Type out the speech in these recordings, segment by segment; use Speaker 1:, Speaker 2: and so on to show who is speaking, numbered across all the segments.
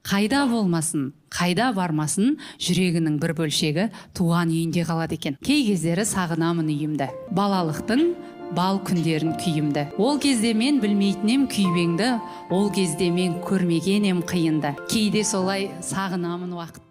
Speaker 1: Қайда болмасын, қайда бармасын, жүрегінің бір бөлшегі туған үйінде қалады екен. Кей кездері сағынамын үйімді, балалықтың бал күндерін күйімді. Ол кезде мен білмейтінем күйбеңді, ол кезде мен көрмегенем қиынды. Кейде солай сағынамын уақытты.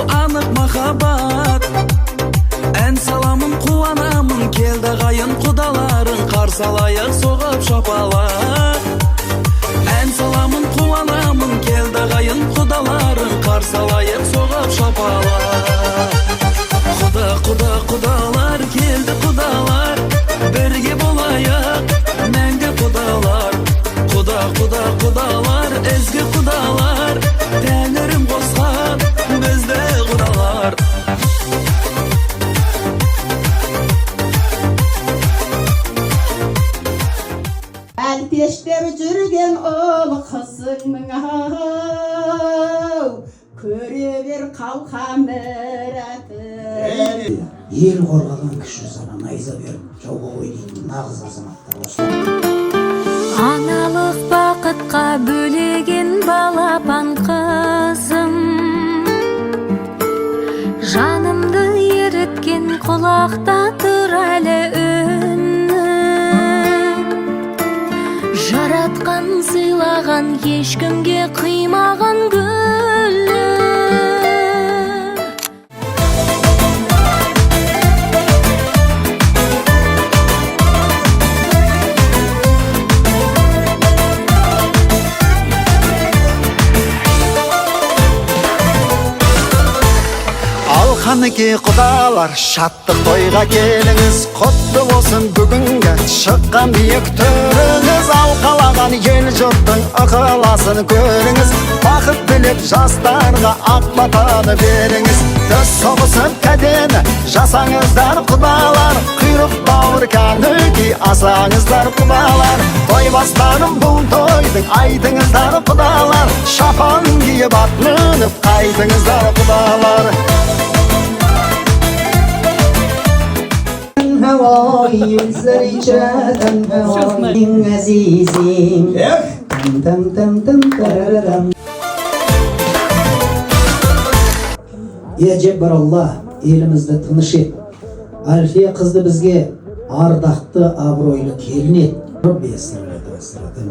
Speaker 2: Анық махаббат ән саламын қуанамын келді қайын құдаларын қарсы алайық соғып шапалақ ән саламын қуанамын келді қайын құдаларын қарсы алайық соғып шапалақ құдалар келді құдалар бірге болайық мәңгі құдалар құдалар ізгі құдалар тәңірім қосқан бізді құдалар
Speaker 3: Әлпештер жүрген ол қызыңның ау көре бер қалқан мұратын
Speaker 4: ел қорғаған кіші сана найза беріп жауға қой дейтін нағыз азаматтар осылар.
Speaker 5: Аналық бақытқа бөлеген балапан қызым, жанымды еріткен құлақта тұр әлі үнің. Жаратқан сыйлаған ешкімге қимаған гүлі.
Speaker 6: Қанеке құдалар, шаттық тойға келіңіз, құтты болсын бүгінгі шыққан биік төріңіз. Алқалаған ел жұрттың ықыласын көріңіз, бақыт тілеп жастарға ақ батаны беріңіз. Төс соғысып кәдені жасаңыздар құдалар, құйрық бауыр кәніки асаңыздар құдалар. Той бастарым бұл тойдың айтыңыздар құдалар, шапан киіп ат мініп қайтыңыздар құдалар.
Speaker 4: هواي سريجة هواي عزيزي تم تم تم تررم Ya Cebbar Allah, elimizde tыныш et. Alfiye kızdı bizge ardaқты, abroylu kelin et. Rabbi esirledi ve sıradan